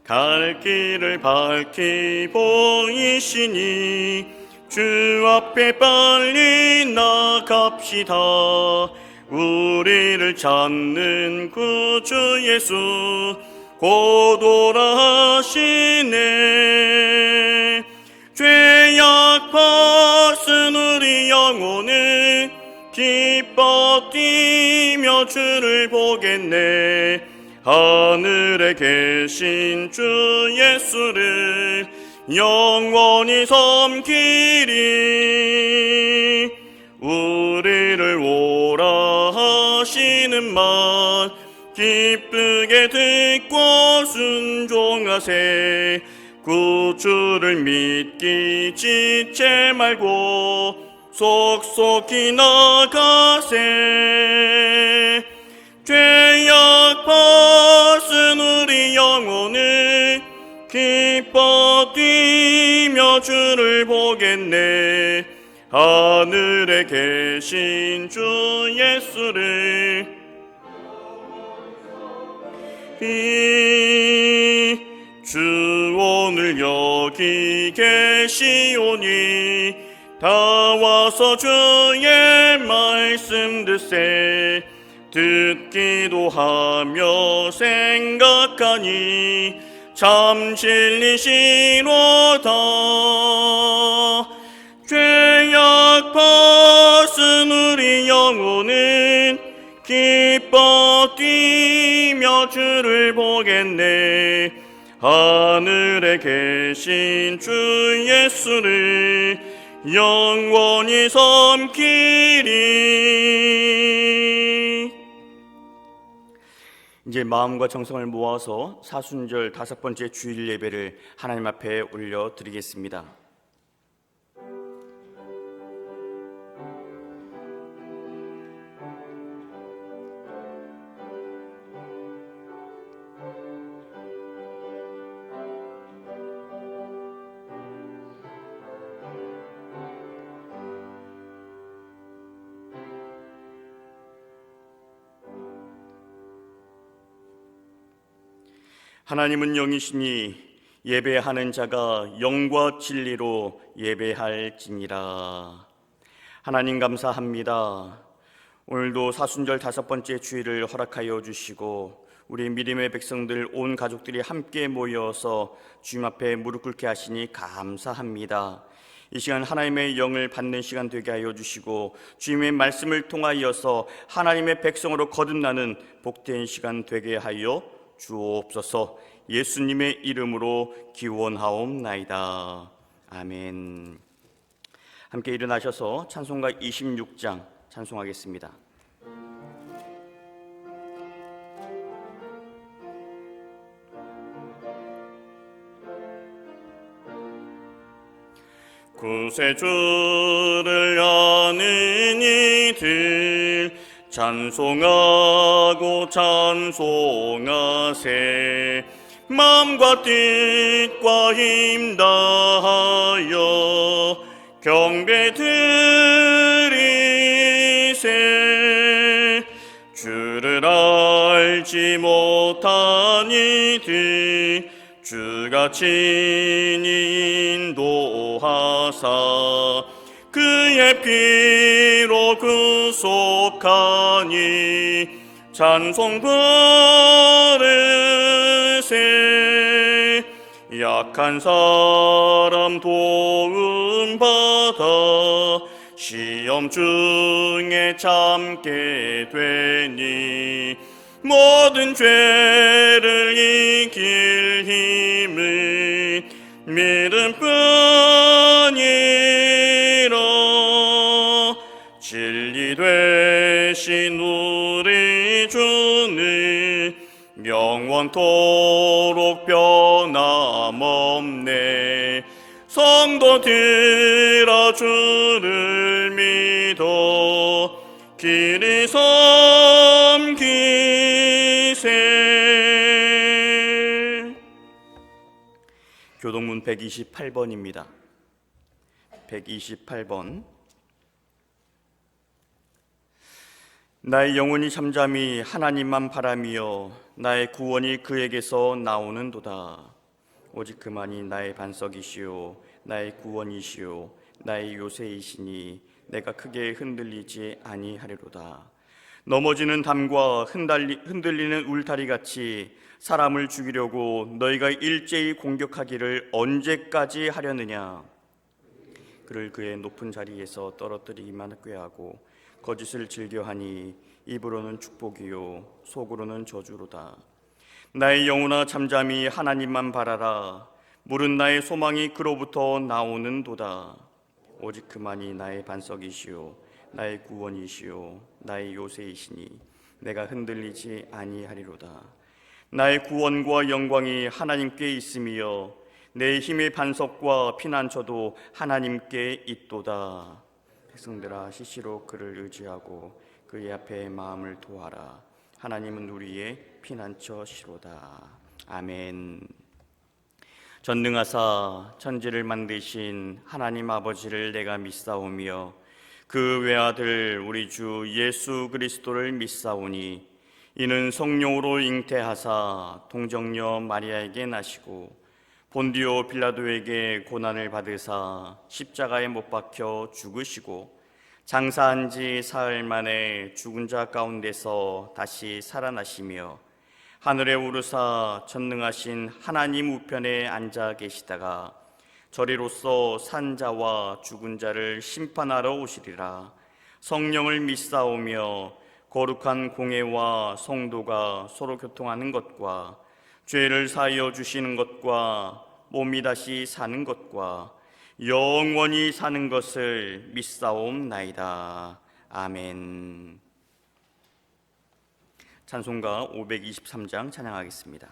갈 길을 밝히 보이시니 주 앞에 빨리 나갑시다. 우리를 찾는 구주 예수 곧 오라 하시네. 죄악 벗은 우리 영혼은 기뻐 뛰며 주를 보겠네. 하늘에 계신 주 예수를 영원히 섬기리. 우리를 오라 하시는 말 기쁘게 듣고 순종하세. 구주를 믿기 지체 말고 속속히 나가세. 죄악 벗은 우리 영혼은 기뻐 뛰며 주를 보겠네. 하늘에 계신 주 예수를 주 오늘 여기 계시오니 다 와서 주의 말씀 듣세. 듣기도 하며 생각하니 참 진리시로다. 죄악 벗은 우리 영혼은 기뻐 뛰며 주를 보겠네. 하늘에 계신 주 예수를 영원히 섬기리. 이제 마음과 정성을 모아서 사순절 5번째 주일 예배를 하나님 앞에 올려드리겠습니다. 하나님은 영이시니 예배하는 자가 영과 진리로 예배할지니라. 하나님 감사합니다. 오늘도 사순절 5번째 주일을 허락하여 주시고 우리 믿음의 백성들 온 가족들이 함께 모여서 주님 앞에 무릎 꿇게 하시니 감사합니다. 이 시간 하나님의 영을 받는 시간 되게 하여 주시고 주님의 말씀을 통하여서 하나님의 백성으로 거듭나는 복된 시간 되게 하여 주옵소서. 예수님의 이름으로 기원하옵나이다. 아멘. 함께 일어나셔서 찬송가 26장 찬송하겠습니다. 구세주를 아는 이들 찬송하고 찬송하세. 마음과 뜻과 힘 다하여 경배 드리세. 주를 알지 못한 이들 주가 친히 인도하사 그의 피로 구속하니 찬송 부르세. 약한 사람 도움받아 시험 중에 참게 되니 모든 죄를 이길 힘은 믿음뿐이라. 진리 되신 우리 주는 영원토록 변함없네. 성도들아 주를 믿어 길이 섬기세. 교동문 128번입니다. 128번. 나의 영혼이 잠잠히 하나님만 바라며 나의 구원이 그에게서 나오는도다. 오직 그만이 나의 반석이시오 나의 구원이시오 나의 요새이시니 내가 크게 흔들리지 아니하리로다. 넘어지는 담과 흔들리는 울타리같이 사람을 죽이려고 너희가 일제히 공격하기를 언제까지 하려느냐. 그를 그의 높은 자리에서 떨어뜨리기만 꾀하고 거짓을 즐겨하니 입으로는 축복이요 속으로는 저주로다. 나의 영혼아 잠잠히 하나님만 바라라. 물은 나의 소망이 그로부터 나오는도다. 오직 그만이 나의 반석이시요 나의 구원이시요 나의 요새이시니 내가 흔들리지 아니하리로다. 나의 구원과 영광이 하나님께 있으며 내 힘의 반석과 피난처도 하나님께 있도다. 백성들아 시시로 그를 의지하고 그의 앞에 마음을 도하라. 하나님은 우리의 피난처시로다. 아멘. 전능하사 천지를 만드신 하나님 아버지를 내가 믿사오며 그 외아들 우리 주 예수 그리스도를 믿사오니 이는 성령으로 잉태하사 동정녀 마리아에게 나시고 본디오 빌라도에게 고난을 받으사 십자가에 못 박혀 죽으시고 장사한 지 사흘 만에 죽은 자 가운데서 다시 살아나시며 하늘에 오르사 전능하신 하나님 우편에 앉아 계시다가 저리로서 산 자와 죽은 자를 심판하러 오시리라. 성령을 믿사오며 거룩한 공회와 성도가 서로 교통하는 것과 죄를 사하여 주시는 것과 몸이 다시 사는 것과 영원히 사는 것을 믿사옵나이다. 아멘. 찬송가 523장 찬양하겠습니다.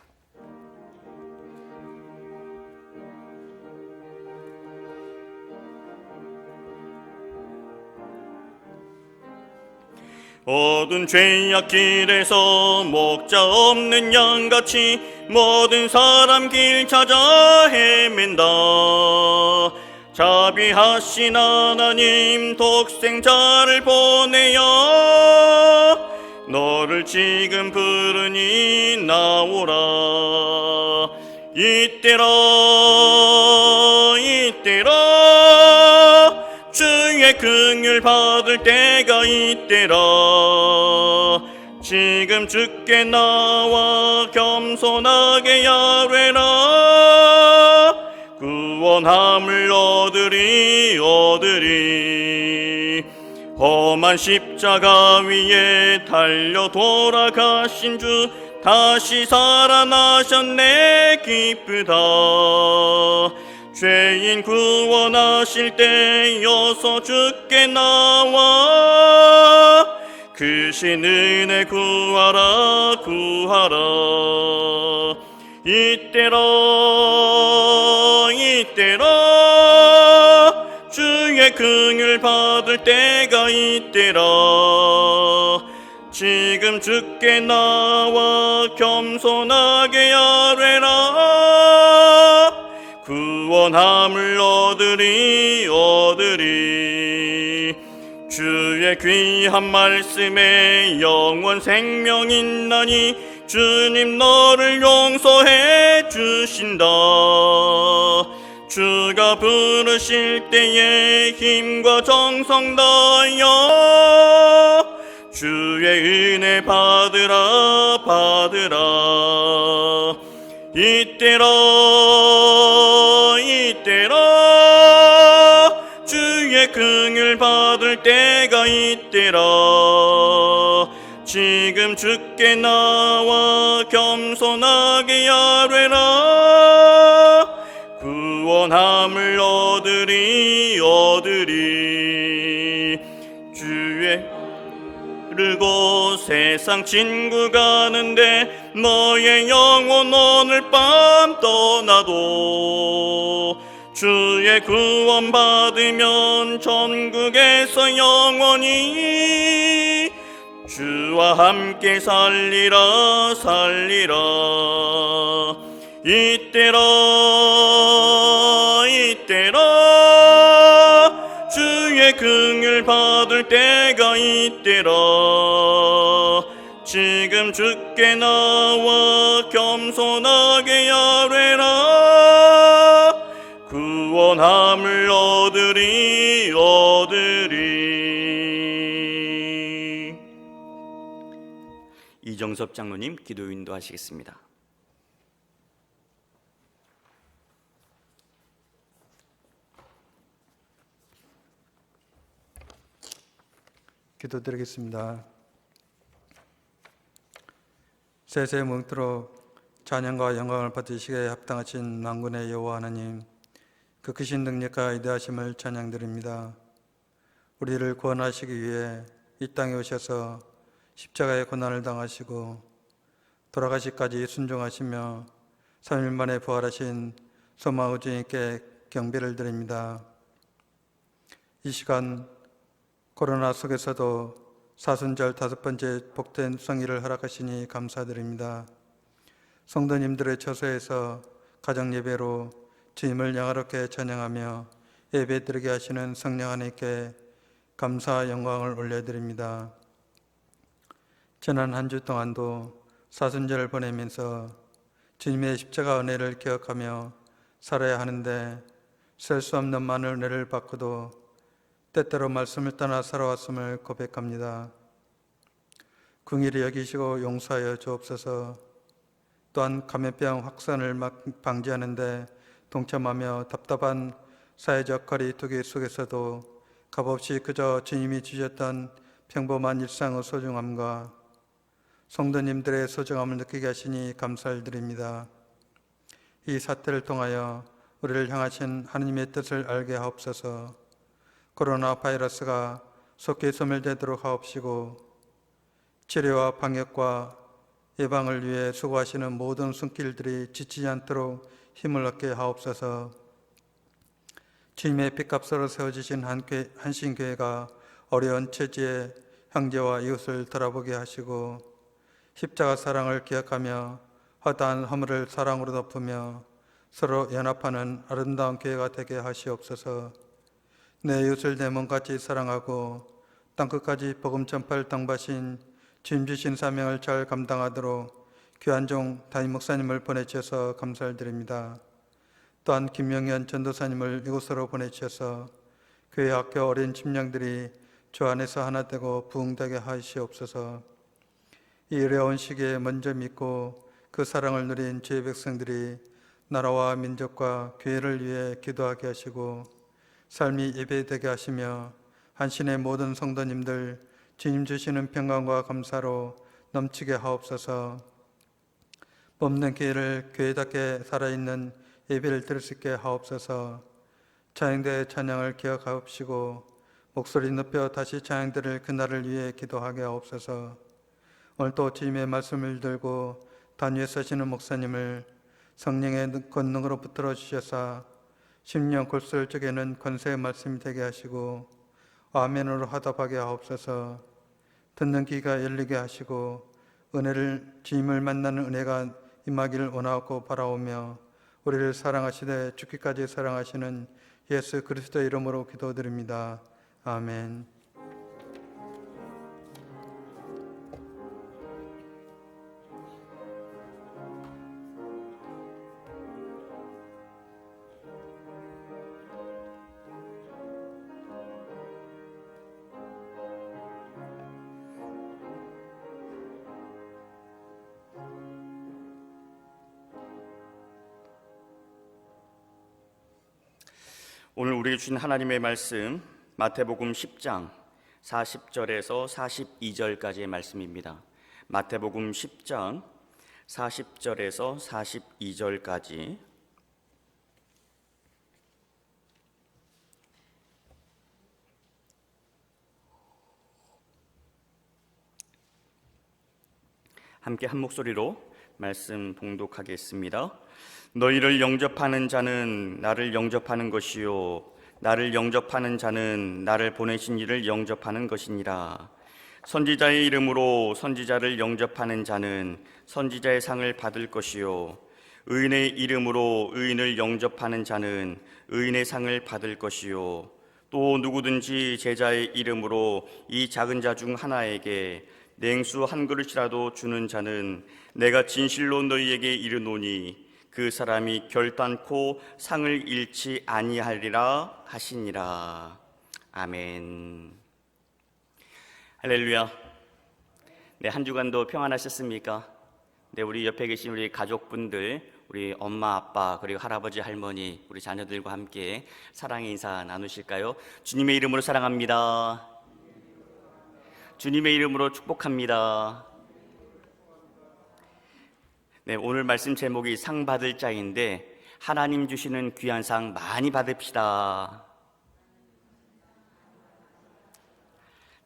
어두운 죄악 길에서 목자 없는 양같이 모든 사람 길 찾아 헤맨다. 자비하신 하나님 독생자를 보내어 너를 지금 부르니 나오라. 이때라 주의 긍휼 받을 때가 이때라. 지금 주께 나와 겸손하게 아뢰라. 구원함을 얻으리. 험한 십자가 위에 달려 돌아가신 주 다시 살아나셨네 기쁘다. 죄인 구원하실 때여서 주께 나와 크신 은혜 구하라. 이때라 주의 긍휼 받을 때가 있더라. 지금 주께 나와 겸손하게 아뢰라. 구원함을 얻으리. 주의 귀한 말씀에 영원 생명 있나니 주님 너를 용서해 주신다. 주가 부르실 때에 힘과 정성 다하여 주의 은혜 받으라. 이때라 주의 긍휼 받을 때가 있더라. 지금 주께 나와 겸손하게 아뢰라. 구원함을 얻으리. 주의 그리고 세상 친구 가는데 너의 영혼 오늘 밤 떠나도 주의 구원 받으면 천국에서 영원히 주와 함께 살리라. 이때라 주의 긍휼 받을 때가 있더라. 지금 주께 나와 겸손하게 아뢰라. 구원함을 얻으리. 이정섭 장로님 기도 인도하시겠습니다. 기도드리겠습니다. 세세 뭉토록 찬양과 영광을 받으시기에 합당하신 만군의 여호와 하나님, 그 크신 능력과 위대하심을 찬양드립니다. 우리를 구원하시기 위해 이 땅에 오셔서 십자가의 고난을 당하시고 돌아가시까지 순종하시며 3일 만에 부활하신 소망의 주님께 경배를 드립니다. 이 시간 코로나 속에서도 사순절 5번째 복된 성일을 허락하시니 감사드립니다. 성도님들의 처소에서 가정 예배로 주님을 영화롭게 찬양하며 예배드리게 하시는 성령 하나님께 감사 영광을 올려드립니다. 지난 한 주 동안도 사순절을 보내면서 주님의 십자가 은혜를 기억하며 살아야 하는데 셀 수 없는 많은 은혜를 받고도 때때로 말씀을 떠나 살아왔음을 고백합니다. 긍휼히 여기시고 용서하여 주옵소서. 또한 감염병 확산을 방지하는 데 동참하며 답답한 사회적 거리두기 속에서도 값없이 그저 주님이 주셨던 평범한 일상의 소중함과 성도님들의 소중함을 느끼게 하시니 감사를 드립니다. 이 사태를 통하여 우리를 향하신 하나님의 뜻을 알게 하옵소서. 코로나 바이러스가 속히 소멸되도록 하옵시고 치료와 방역과 예방을 위해 수고하시는 모든 손길들이 지치지 않도록 힘을 얻게 하옵소서. 주님의 핏값으로 세워지신 한신교회가 어려운 처지에 형제와 이웃을 돌아보게 하시고 십자가 사랑을 기억하며 허다한 허물을 사랑으로 덮으며 서로 연합하는 아름다운 교회가 되게 하시옵소서. 내 이웃을 내 몸같이 사랑하고 땅끝까지 복음 전파를 당바신 주님 주신 사명을 잘 감당하도록 귀한 종 담임 목사님을 보내주셔서 감사를 드립니다. 또한 김명현 전도사님을 이곳으로 보내주셔서 교회 학교 어린 심령들이 주 안에서 하나 되고 부흥되게 하시옵소서. 이 어려운 시기에 먼저 믿고 그 사랑을 누린 주의 백성들이 나라와 민족과 교회를 위해 기도하게 하시고 삶이 예배되게 하시며 한신의 모든 성도님들 주님 주시는 평강과 감사로 넘치게 하옵소서. 뽑는 교회를 교회답게 살아있는 예배를 드릴 수 있게 하옵소서. 찬양대의 찬양을 기억하옵시고 목소리 높여 다시 찬양드릴 그날을 위해 기도하게 하옵소서. 오늘도 주님의 말씀을 들고 단위에 서시는 목사님을 성령의 권능으로 붙들어 주셔서 심령 골수를 쪼개는 권세의 말씀이 되게 하시고 아멘으로 화답하게 하옵소서. 듣는 귀가 열리게 하시고 은혜를 주님을 만나는 은혜가 임하기를 원하고 바라오며 우리를 사랑하시되 죽기까지 사랑하시는 예수 그리스도의 이름으로 기도드립니다. 아멘. 오늘 우리에게 주신 하나님의 말씀 마태복음 10장 40절에서 42절까지의 말씀입니다. 마태복음 10장 40절에서 42절까지 함께 한 목소리로 말씀 봉독하겠습니다. 너희를 영접하는 자는 나를 영접하는 것이요 나를 영접하는 자는 나를 보내신 이를 영접하는 것이니라. 선지자의 이름으로 선지자를 영접하는 자는 선지자의 상을 받을 것이요 의인의 이름으로 의인을 영접하는 자는 의인의 상을 받을 것이요 또 누구든지 제자의 이름으로 이 작은 자 중 하나에게 냉수 한 그릇이라도 주는 자는 내가 진실로 너희에게 이르노니 그 사람이 결단코 상을 잃지 아니하리라 하시니라. 아멘. 할렐루야. 네, 한 주간도 평안하셨습니까? 네, 우리 옆에 계신 우리 가족분들, 우리 엄마, 아빠, 그리고 할아버지, 할머니, 우리 자녀들과 함께 사랑의 인사 나누실까요? 주님의 이름으로 사랑합니다. 주님의 이름으로 축복합니다. 네, 오늘 말씀 제목이 상 받을 자인데 하나님 주시는 귀한 상 많이 받읍시다.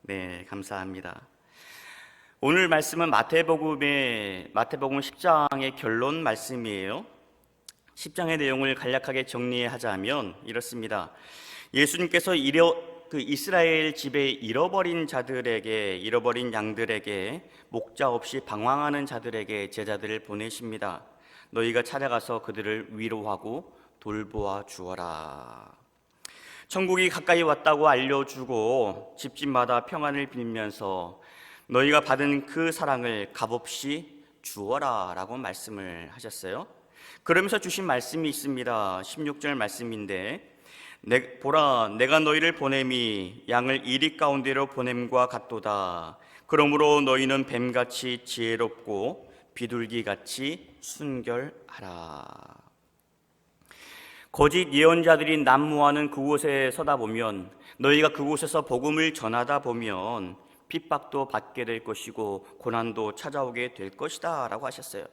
네, 감사합니다. 오늘 말씀은 마태복음 10장의 결론 말씀이에요. 10장의 내용을 간략하게 정리하자면 이렇습니다. 예수님께서 이스라엘 집에 잃어버린 자들에게, 잃어버린 양들에게, 목자 없이 방황하는 자들에게 제자들을 보내십니다. 너희가 찾아가서 그들을 위로하고 돌보아 주어라. 천국이 가까이 왔다고 알려주고 집집마다 평안을 빌면서 너희가 받은 그 사랑을 값없이 주어라 라고 말씀을 하셨어요. 그러면서 주신 말씀이 있습니다. 16절 말씀인데 보라 내가 너희를 보냄이 양을 이리 가운데로 보냄과 같도다. 그러므로 너희는 뱀같이 지혜롭고 비둘기같이 순결하라. 거짓 예언자들이 난무하는 그곳에 서다 보면 너희가 그곳에서 복음을 전하다 보면 핍박도 받게 될 것이고 고난도 찾아오게 될 것이다 라고 하셨어요.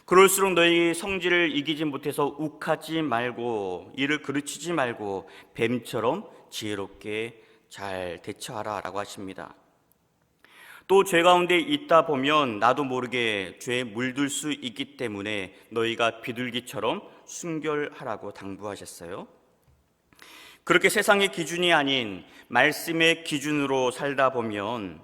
그럴수록 너희 성질을 이기지 못해서 욱하지 말고 이를 그르치지 말고 뱀처럼 지혜롭게 잘 대처하라 라고 하십니다. 또 죄 가운데 있다 보면 나도 모르게 죄에 물들 수 있기 때문에 너희가 비둘기처럼 순결하라고 당부하셨어요. 그렇게 세상의 기준이 아닌 말씀의 기준으로 살다 보면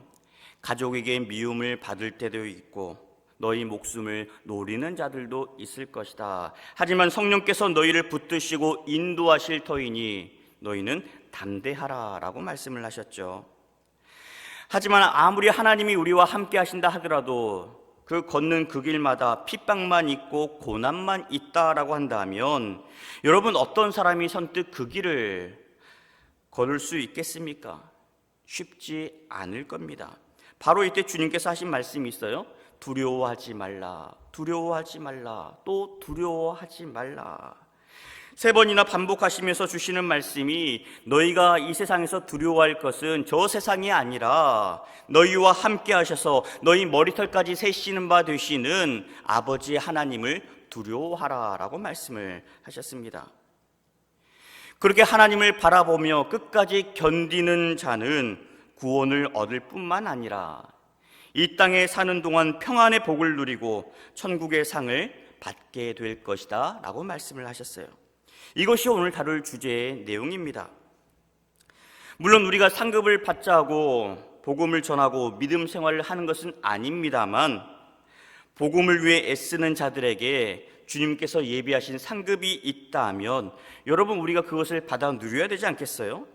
가족에게 미움을 받을 때도 있고 너희 목숨을 노리는 자들도 있을 것이다. 하지만 성령께서 너희를 붙드시고 인도하실 터이니 너희는 담대하라 라고 말씀을 하셨죠. 하지만 아무리 하나님이 우리와 함께 하신다 하더라도 그 걷는 그 길마다 핍박만 있고 고난만 있다라고 한다면 여러분 어떤 사람이 선뜻 그 길을 걸을 수 있겠습니까? 쉽지 않을 겁니다. 바로 이때 주님께서 하신 말씀이 있어요. 두려워하지 말라, 두려워하지 말라, 또 두려워하지 말라. 3번이나 반복하시면서 주시는 말씀이 너희가 이 세상에서 두려워할 것은 저 세상이 아니라 너희와 함께 하셔서 너희 머리털까지 세시는 바 되시는 아버지 하나님을 두려워하라 라고 말씀을 하셨습니다. 그렇게 하나님을 바라보며 끝까지 견디는 자는 구원을 얻을 뿐만 아니라 이 땅에 사는 동안 평안의 복을 누리고 천국의 상을 받게 될 것이다 라고 말씀을 하셨어요. 이것이 오늘 다룰 주제의 내용입니다. 물론 우리가 상급을 받자고 복음을 전하고 믿음 생활을 하는 것은 아닙니다만, 복음을 위해 애쓰는 자들에게 주님께서 예비하신 상급이 있다면 여러분, 우리가 그것을 받아 누려야 되지 않겠어요?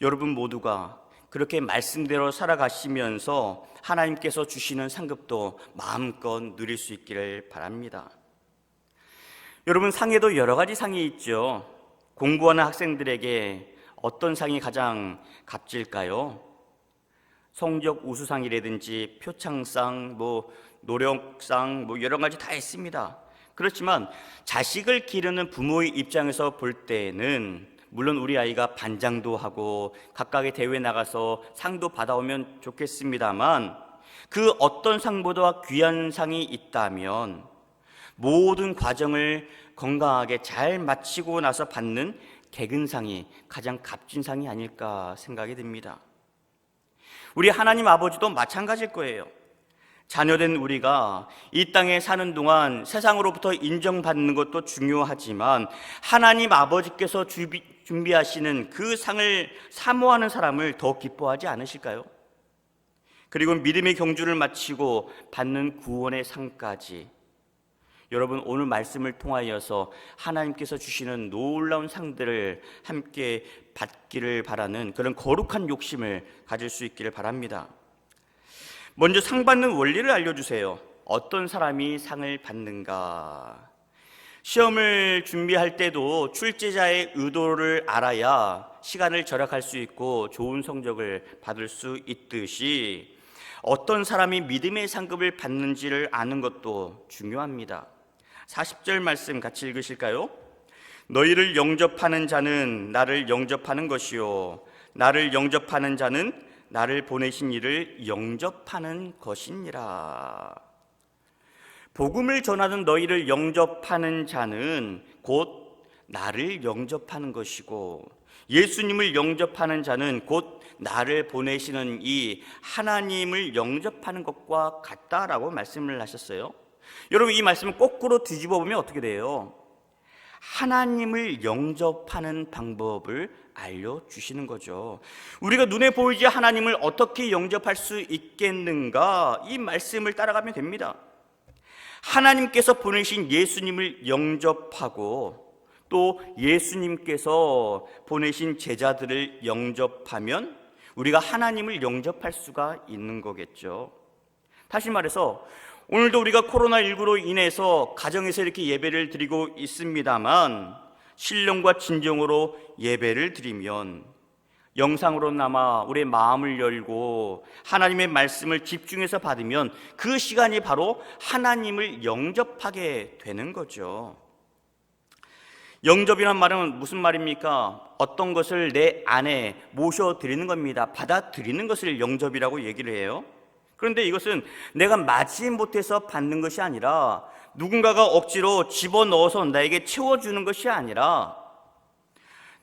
여러분 모두가 그렇게 말씀대로 살아가시면서 하나님께서 주시는 상급도 마음껏 누릴 수 있기를 바랍니다. 여러분, 상에도 여러 가지 상이 있죠. 공부하는 학생들에게 어떤 상이 가장 값질까요? 성적 우수상이라든지 표창상, 노력상, 여러 가지 다 있습니다. 그렇지만 자식을 기르는 부모의 입장에서 볼 때는 물론 우리 아이가 반장도 하고 각각의 대회에 나가서 상도 받아오면 좋겠습니다만, 그 어떤 상보다 귀한 상이 있다면 모든 과정을 건강하게 잘 마치고 나서 받는 개근상이 가장 값진 상이 아닐까 생각이 듭니다. 우리 하나님 아버지도 마찬가지일 거예요. 자녀된 우리가 이 땅에 사는 동안 세상으로부터 인정받는 것도 중요하지만 하나님 아버지께서 준비하시는 그 상을 사모하는 사람을 더 기뻐하지 않으실까요? 그리고 믿음의 경주를 마치고 받는 구원의 상까지, 여러분, 오늘 말씀을 통하여서 하나님께서 주시는 놀라운 상들을 함께 받기를 바라는 그런 거룩한 욕심을 가질 수 있기를 바랍니다. 먼저 상 받는 원리를 알려주세요. 어떤 사람이 상을 받는가? 시험을 준비할 때도 출제자의 의도를 알아야 시간을 절약할 수 있고 좋은 성적을 받을 수 있듯이 어떤 사람이 믿음의 상급을 받는지를 아는 것도 중요합니다. 40절 말씀 같이 읽으실까요? 너희를 영접하는 자는 나를 영접하는 것이요 나를 영접하는 자는 나를 보내신 이를 영접하는 것이니라. 복음을 전하는 너희를 영접하는 자는 곧 나를 영접하는 것이고, 예수님을 영접하는 자는 곧 나를 보내시는 이 하나님을 영접하는 것과 같다라고 말씀을 하셨어요. 여러분, 이 말씀을 거꾸로 뒤집어 보면 어떻게 돼요? 하나님을 영접하는 방법을 알려주시는 거죠. 우리가 눈에 보이지 하나님을 어떻게 영접할 수 있겠는가? 이 말씀을 따라가면 됩니다. 하나님께서 보내신 예수님을 영접하고 또 예수님께서 보내신 제자들을 영접하면 우리가 하나님을 영접할 수가 있는 거겠죠. 다시 말해서 오늘도 우리가 코로나19로 인해서 가정에서 이렇게 예배를 드리고 있습니다만, 신령과 진정으로 예배를 드리면 영상으로나마 우리의 마음을 열고 하나님의 말씀을 집중해서 받으면 그 시간이 바로 하나님을 영접하게 되는 거죠. 영접이란 말은 무슨 말입니까? 어떤 것을 내 안에 모셔드리는 겁니다. 받아들이는 것을 영접이라고 얘기를 해요. 그런데 이것은 내가 마지 못해서 받는 것이 아니라 누군가가 억지로 집어넣어서 나에게 채워주는 것이 아니라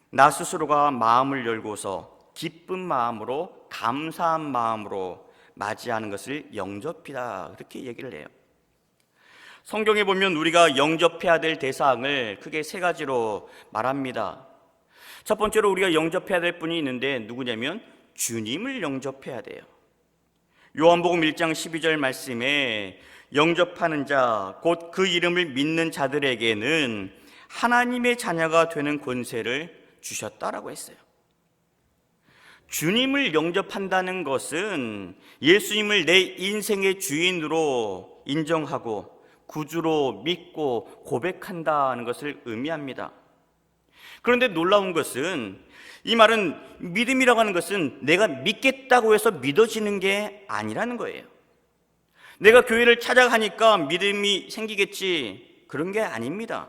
나 스스로가 마음을 열고서 기쁜 마음으로, 감사한 마음으로 맞이하는 것을 영접이다, 그렇게 얘기를 해요. 성경에 보면 우리가 영접해야 될 대상을 크게 세 가지로 말합니다. 첫 번째로 우리가 영접해야 될 분이 있는데 누구냐면 주님을 영접해야 돼요. 요한복음 1장 12절 말씀에 영접하는 자, 곧 그 이름을 믿는 자들에게는 하나님의 자녀가 되는 권세를 주셨다라고 했어요. 주님을 영접한다는 것은 예수님을 내 인생의 주인으로 인정하고 구주로 믿고 고백한다는 것을 의미합니다. 그런데 놀라운 것은 이 말은 믿음이라고 하는 것은 내가 믿겠다고 해서 믿어지는 게 아니라는 거예요. 내가 교회를 찾아가니까 믿음이 생기겠지, 그런 게 아닙니다.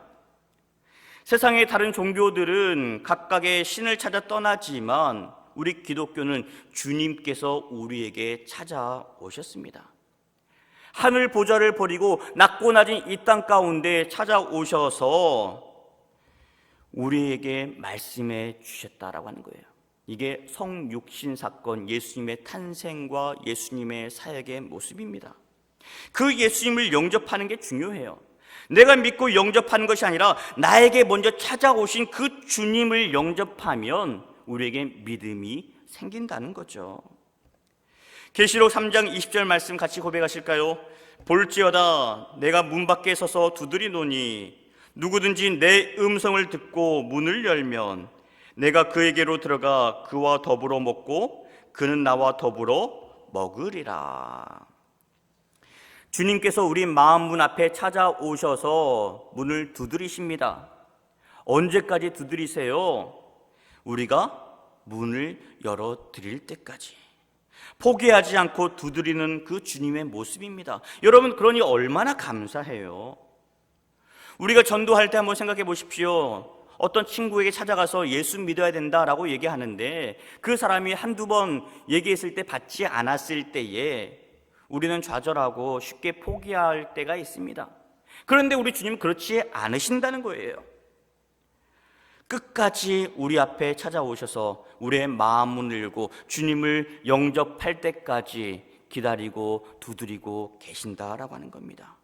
세상의 다른 종교들은 각각의 신을 찾아 떠나지만 우리 기독교는 주님께서 우리에게 찾아오셨습니다. 하늘 보좌를 버리고 낮고 낮은 이 땅 가운데 찾아오셔서 우리에게 말씀해 주셨다라고 하는 거예요. 이게 성육신 사건, 예수님의 탄생과 예수님의 사역의 모습입니다. 그 예수님을 영접하는 게 중요해요. 내가 믿고 영접하는 것이 아니라 나에게 먼저 찾아오신 그 주님을 영접하면 우리에게 믿음이 생긴다는 거죠. 계시록 3장 20절 말씀 같이 고백하실까요? 볼지어다 내가 문 밖에 서서 두드리노니 누구든지 내 음성을 듣고 문을 열면 내가 그에게로 들어가 그와 더불어 먹고 그는 나와 더불어 먹으리라. 주님께서 우리 마음 문 앞에 찾아오셔서 문을 두드리십니다. 언제까지 두드리세요? 우리가 문을 열어드릴 때까지. 포기하지 않고 두드리는 그 주님의 모습입니다. 여러분, 그러니 얼마나 감사해요. 우리가 전도할 때 한번 생각해 보십시오. 어떤 친구에게 찾아가서 예수 믿어야 된다라고 얘기하는데 그 사람이 한두 번 얘기했을 때 받지 않았을 때에 우리는 좌절하고 쉽게 포기할 때가 있습니다. 그런데 우리 주님은 그렇지 않으신다는 거예요. 끝까지 우리 앞에 찾아오셔서 우리의 마음을 열고 주님을 영접할 때까지 기다리고 두드리고 계신다라고 하는 겁니다.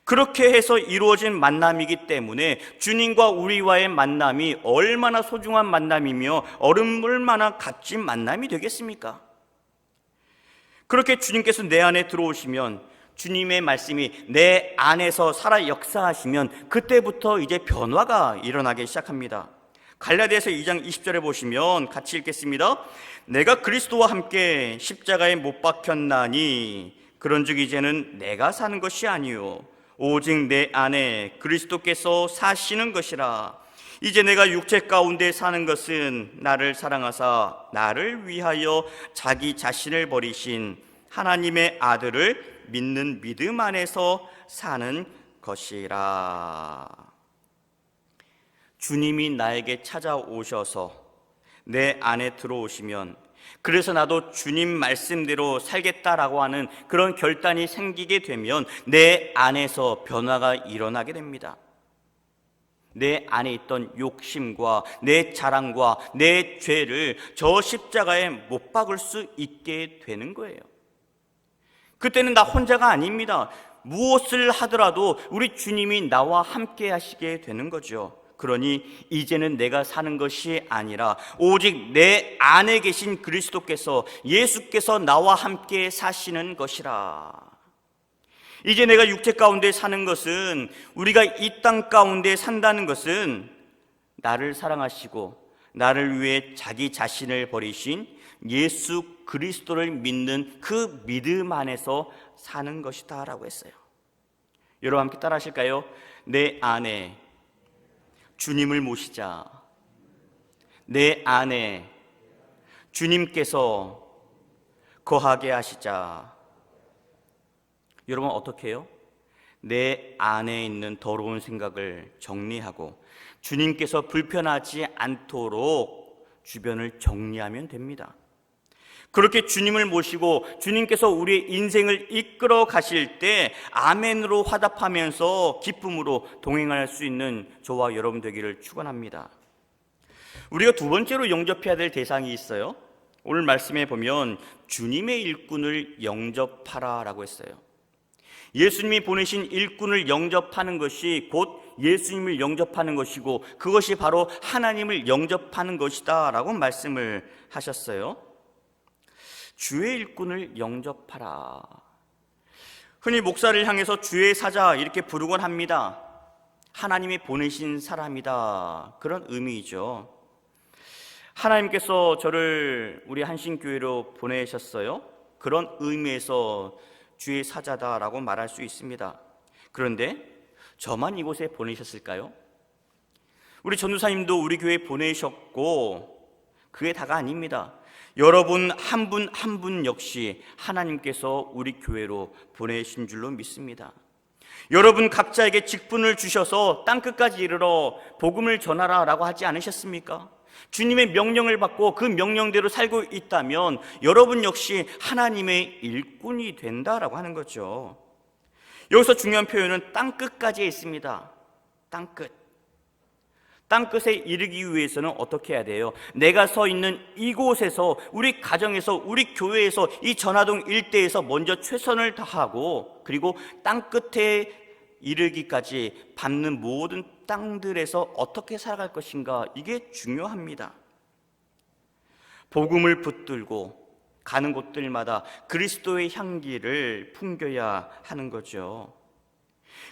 그렇게 해서 이루어진 만남이기 때문에 주님과 우리와의 만남이 얼마나 소중한 만남이며 얼마나 값진 만남이 되겠습니까? 그렇게 주님께서 내 안에 들어오시면, 주님의 말씀이 내 안에서 살아 역사하시면 그때부터 이제 변화가 일어나기 시작합니다. 갈라디아서 2장 20절에 보시면 같이 읽겠습니다. 내가 그리스도와 함께 십자가에 못 박혔나니 그런즉 이제는 내가 사는 것이 아니요 오직 내 안에 그리스도께서 사시는 것이라. 이제 내가 육체 가운데 사는 것은 나를 사랑하사 나를 위하여 자기 자신을 버리신 하나님의 아들을 믿는 믿음 안에서 사는 것이라. 주님이 나에게 찾아오셔서 내 안에 들어오시면, 그래서 나도 주님 말씀대로 살겠다라고 하는 그런 결단이 생기게 되면 내 안에서 변화가 일어나게 됩니다. 내 안에 있던 욕심과 내 자랑과 내 죄를 저 십자가에 못 박을 수 있게 되는 거예요. 그때는 나 혼자가 아닙니다. 무엇을 하더라도 우리 주님이 나와 함께 하시게 되는 거죠. 그러니 이제는 내가 사는 것이 아니라 오직 내 안에 계신 그리스도께서, 예수께서 나와 함께 사시는 것이라. 이제 내가 육체 가운데 사는 것은, 우리가 이 땅 가운데 산다는 것은 나를 사랑하시고 나를 위해 자기 자신을 버리신 예수 그리스도를 믿는 그 믿음 안에서 사는 것이다 라고 했어요. 여러분 함께 따라 하실까요? 내 안에 주님을 모시자. 내 안에 주님께서 거하게 하시자. 여러분 어떻게 해요? 내 안에 있는 더러운 생각을 정리하고 주님께서 불편하지 않도록 주변을 정리하면 됩니다. 그렇게 주님을 모시고 주님께서 우리의 인생을 이끌어 가실 때 아멘으로 화답하면서 기쁨으로 동행할 수 있는 저와 여러분 되기를 축원합니다. 우리가 두 번째로 영접해야 될 대상이 있어요. 오늘 말씀에 보면 주님의 일꾼을 영접하라 라고 했어요. 예수님이 보내신 일꾼을 영접하는 것이 곧 예수님을 영접하는 것이고 그것이 바로 하나님을 영접하는 것이다 라고 말씀을 하셨어요. 주의 일꾼을 영접하라. 흔히 목사를 향해서 주의 사자 이렇게 부르곤 합니다. 하나님이 보내신 사람이다, 그런 의미이죠. 하나님께서 저를 우리 한신교회로 보내셨어요. 그런 의미에서 주의 사자다라고 말할 수 있습니다. 그런데 저만 이곳에 보내셨을까요? 우리 전도사님도 우리 교회에 보내셨고 그게 다가 아닙니다. 여러분 한 분 한 분 역시 하나님께서 우리 교회로 보내신 줄로 믿습니다. 여러분 각자에게 직분을 주셔서 땅끝까지 이르러 복음을 전하라 라고 하지 않으셨습니까? 주님의 명령을 받고 그 명령대로 살고 있다면 여러분 역시 하나님의 일꾼이 된다라고 하는 거죠. 여기서 중요한 표현은 땅끝까지에 있습니다. 땅끝에 이르기 위해서는 어떻게 해야 돼요? 내가 서 있는 이곳에서, 우리 가정에서, 우리 교회에서, 이 전화동 일대에서 먼저 최선을 다하고, 그리고 땅끝에 이르기까지 밟는 모든 땅들에서 어떻게 살아갈 것인가, 이게 중요합니다. 복음을 붙들고 가는 곳들마다 그리스도의 향기를 풍겨야 하는 거죠.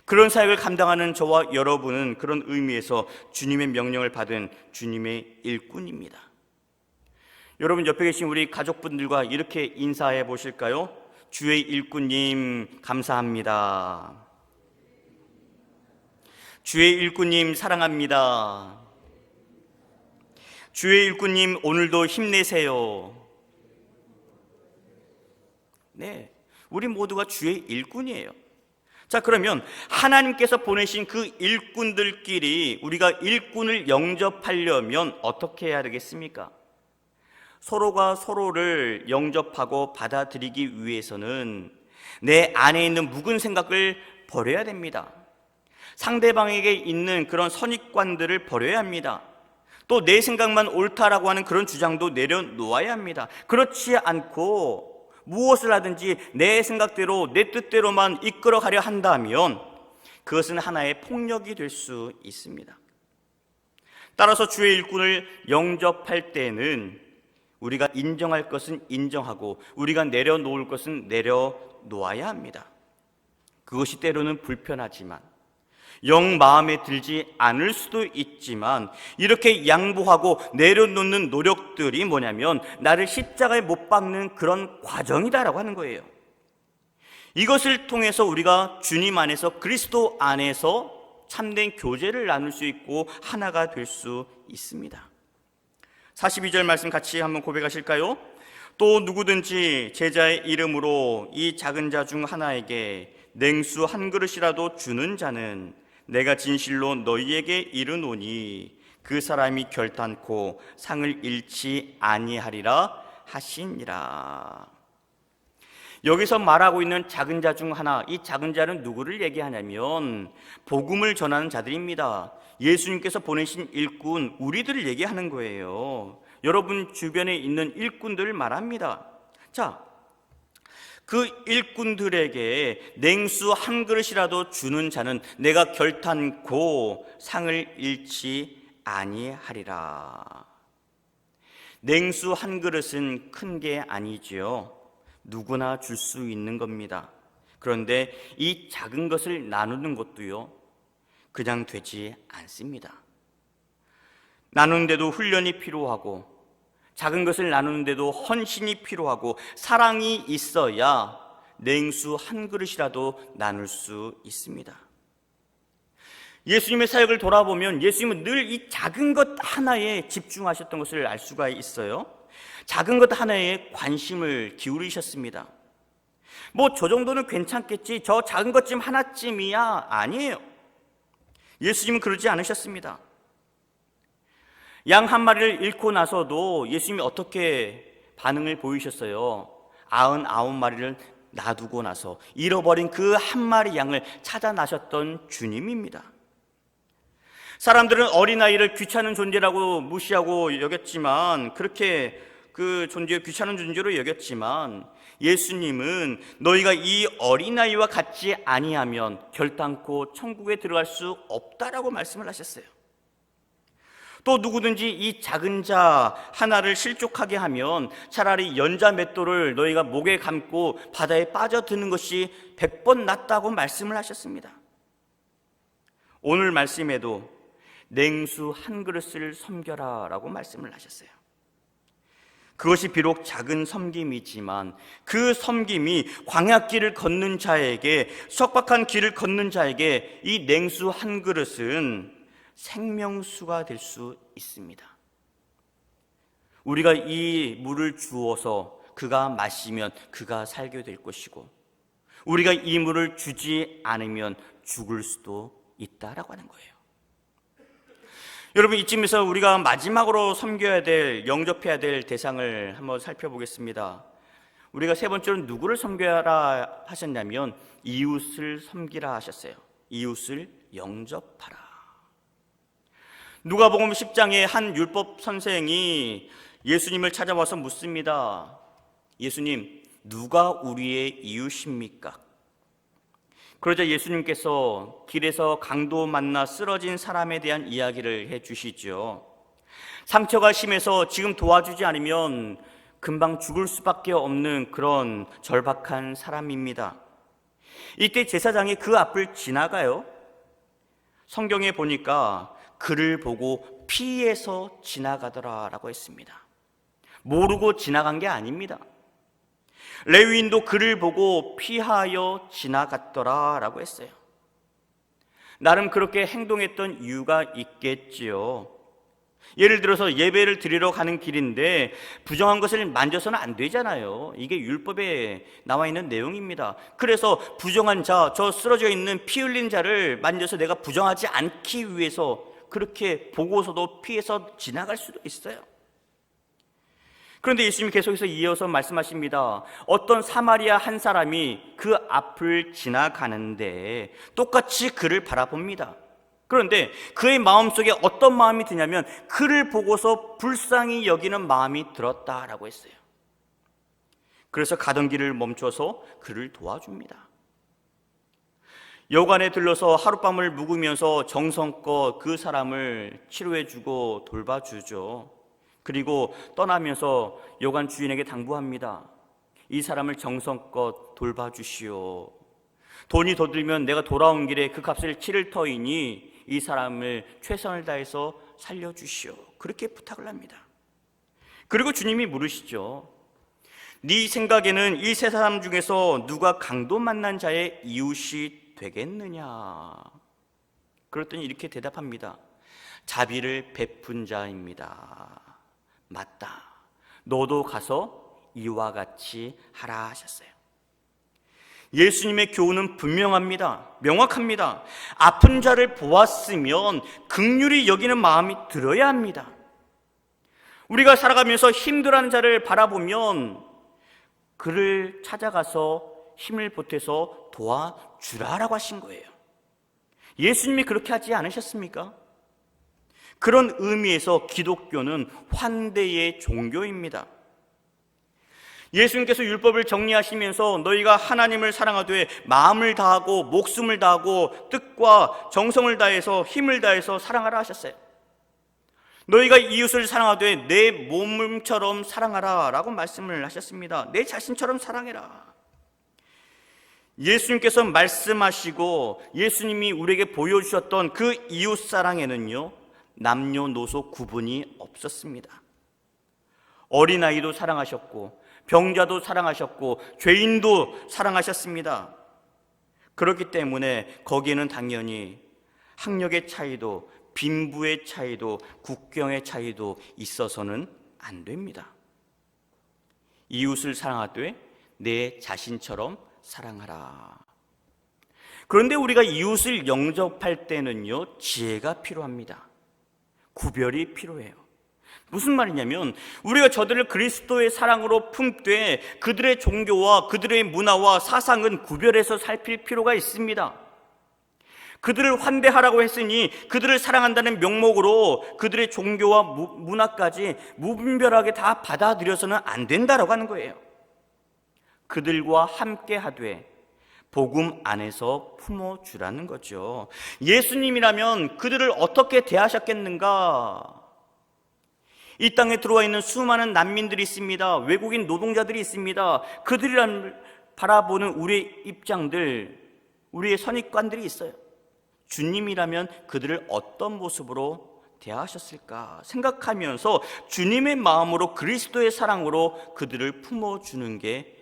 그런 사역을 감당하는 저와 여러분은 그런 의미에서 주님의 명령을 받은 주님의 일꾼입니다. 여러분, 옆에 계신 우리 가족분들과 이렇게 인사해 보실까요? 주의 일꾼님 감사합니다. 주의 일꾼님 사랑합니다. 주의 일꾼님 오늘도 힘내세요. 네, 우리 모두가 주의 일꾼이에요. 자, 그러면 하나님께서 보내신 그 일꾼들끼리 우리가 일꾼을 영접하려면 어떻게 해야 되겠습니까? 서로가 서로를 영접하고 받아들이기 위해서는 내 안에 있는 묵은 생각을 버려야 됩니다. 상대방에게 있는 그런 선입관들을 버려야 합니다. 또 내 생각만 옳다라고 하는 그런 주장도 내려놓아야 합니다. 그렇지 않고 무엇을 하든지 내 생각대로 내 뜻대로만 이끌어가려 한다면 그것은 하나의 폭력이 될 수 있습니다. 따라서 주의 일꾼을 영접할 때는 우리가 인정할 것은 인정하고 우리가 내려놓을 것은 내려놓아야 합니다. 그것이 때로는 불편하지만 영 마음에 들지 않을 수도 있지만 이렇게 양보하고 내려놓는 노력들이 뭐냐면 나를 십자가에 못 박는 그런 과정이다라고 하는 거예요. 이것을 통해서 우리가 주님 안에서 그리스도 안에서 참된 교제를 나눌 수 있고 하나가 될 수 있습니다. 42절 말씀 같이 한번 고백하실까요? 또 누구든지 제자의 이름으로 이 작은 자 중 하나에게 냉수 한 그릇이라도 주는 자는 내가 진실로 너희에게 이르노니 그 사람이 결단코 상을 잃지 아니하리라 하시니라. 여기서 말하고 있는 작은 자 중 하나, 이 작은 자는 누구를 얘기하냐면 복음을 전하는 자들입니다. 예수님께서 보내신 일꾼, 우리들을 얘기하는 거예요. 여러분 주변에 있는 일꾼들을 말합니다. 자, 그 일꾼들에게 냉수 한 그릇이라도 주는 자는 내가 결단코 상을 잃지 아니하리라. 냉수 한 그릇은 큰 게 아니지요. 누구나 줄 수 있는 겁니다. 그런데 이 작은 것을 나누는 것도요, 그냥 되지 않습니다. 나누는데도 훈련이 필요하고 작은 것을 나누는데도 헌신이 필요하고 사랑이 있어야 냉수 한 그릇이라도 나눌 수 있습니다. 예수님의 사역을 돌아보면 예수님은 늘 이 작은 것 하나에 집중하셨던 것을 알 수가 있어요. 작은 것 하나에 관심을 기울이셨습니다. 뭐 저 정도는 괜찮겠지, 저 작은 것쯤 하나쯤이야, 아니에요. 예수님은 그러지 않으셨습니다. 양 한 마리를 잃고 나서도 예수님이 어떻게 반응을 보이셨어요? 99마리를 놔두고 나서 잃어버린 그 한 마리 양을 찾아나셨던 주님입니다. 사람들은 어린아이를 귀찮은 존재라고 무시하고 여겼지만, 그렇게 그 존재를 귀찮은 존재로 여겼지만 예수님은 너희가 이 어린아이와 같지 아니하면 결단코 천국에 들어갈 수 없다라고 말씀을 하셨어요. 또 누구든지 이 작은 자 하나를 실족하게 하면 차라리 연자 맷돌을 너희가 목에 감고 바다에 빠져드는 것이 100번 낫다고 말씀을 하셨습니다. 오늘 말씀에도 냉수 한 그릇을 섬겨라 라고 말씀을 하셨어요. 그것이 비록 작은 섬김이지만 그 섬김이 광야길을 걷는 자에게, 척박한 길을 걷는 자에게 이 냉수 한 그릇은 생명수가 될 수 있습니다. 우리가 이 물을 주어서 그가 마시면 그가 살게 될 것이고, 우리가 이 물을 주지 않으면 죽을 수도 있다라고 하는 거예요. 여러분, 이쯤에서 우리가 마지막으로 섬겨야 될, 영접해야 될 대상을 한번 살펴보겠습니다. 우리가 세 번째로 누구를 섬겨라 하셨냐면 이웃을 섬기라 하셨어요. 이웃을 영접하라. 누가복음 10장에 한 율법 선생이 예수님을 찾아와서 묻습니다. 예수님, 누가 우리의 이웃입니까? 그러자 예수님께서 길에서 강도 만나 쓰러진 사람에 대한 이야기를 해주시죠. 상처가 심해서 지금 도와주지 않으면 금방 죽을 수밖에 없는 그런 절박한 사람입니다. 이때 제사장이 그 앞을 지나가요. 성경에 보니까 그를 보고 피해서 지나가더라라고 했습니다. 모르고 지나간 게 아닙니다. 레위인도 그를 보고 피하여 지나갔더라라고 했어요. 나름 그렇게 행동했던 이유가 있겠지요. 예를 들어서 예배를 드리러 가는 길인데 부정한 것을 만져서는 안 되잖아요. 이게 율법에 나와 있는 내용입니다. 그래서 부정한 자, 저 쓰러져 있는 피 흘린 자를 만져서 내가 부정하지 않기 위해서 그렇게 보고서도 피해서 지나갈 수도 있어요. 그런데 예수님이 계속해서 이어서 말씀하십니다. 어떤 사마리아 한 사람이 그 앞을 지나가는데 똑같이 그를 바라봅니다. 그런데 그의 마음속에 어떤 마음이 드냐면 그를 보고서 불쌍히 여기는 마음이 들었다라고 했어요. 그래서 가던 길을 멈춰서 그를 도와줍니다. 여관에 들러서 하룻밤을 묵으면서 정성껏 그 사람을 치료해주고 돌봐주죠. 그리고 떠나면서 여관 주인에게 당부합니다. 이 사람을 정성껏 돌봐주시오. 돈이 더 들면 내가 돌아온 길에 그 값을 치를 터이니 이 사람을 최선을 다해서 살려주시오. 그렇게 부탁을 합니다. 그리고 주님이 물으시죠. 네 생각에는 이 세 사람 중에서 누가 강도 만난 자의 이웃이 되겠느냐? 그랬더니 이렇게 대답합니다. 자비를 베푼 자입니다. 맞다. 너도 가서 이와 같이 하라 하셨어요. 예수님의 교훈은 분명합니다. 명확합니다. 아픈 자를 보았으면 긍휼히 여기는 마음이 들어야 합니다. 우리가 살아가면서 힘들어하는 자를 바라보면 그를 찾아가서 힘을 보태서 도와주라라고 하신 거예요. 예수님이 그렇게 하지 않으셨습니까? 그런 의미에서 기독교는 환대의 종교입니다. 예수님께서 율법을 정리하시면서 너희가 하나님을 사랑하되 마음을 다하고 목숨을 다하고 뜻과 정성을 다해서 힘을 다해서 사랑하라 하셨어요. 너희가 이웃을 사랑하되 내 몸처럼 사랑하라 라고 말씀을 하셨습니다. 내 자신처럼 사랑해라. 예수님께서 말씀하시고 예수님이 우리에게 보여주셨던 그 이웃 사랑에는요, 남녀노소 구분이 없었습니다. 어린아이도 사랑하셨고 병자도 사랑하셨고 죄인도 사랑하셨습니다. 그렇기 때문에 거기에는 당연히 학력의 차이도 빈부의 차이도 국경의 차이도 있어서는 안 됩니다. 이웃을 사랑하되 내 자신처럼 사랑하라. 그런데 우리가 이웃을 영접할 때는요, 지혜가 필요합니다. 구별이 필요해요. 무슨 말이냐면 우리가 저들을 그리스도의 사랑으로 품되 그들의 종교와 그들의 문화와 사상은 구별해서 살필 필요가 있습니다. 그들을 환대하라고 했으니 그들을 사랑한다는 명목으로 그들의 종교와 문화까지 무분별하게 다 받아들여서는 안 된다라고 하는 거예요. 그들과 함께 하되 복음 안에서 품어주라는 거죠. 예수님이라면 그들을 어떻게 대하셨겠는가? 이 땅에 들어와 있는 수많은 난민들이 있습니다. 외국인 노동자들이 있습니다. 그들을 바라보는 우리의 입장들, 우리의 선입관들이 있어요. 주님이라면 그들을 어떤 모습으로 대하셨을까 생각하면서 주님의 마음으로 그리스도의 사랑으로 그들을 품어주는 게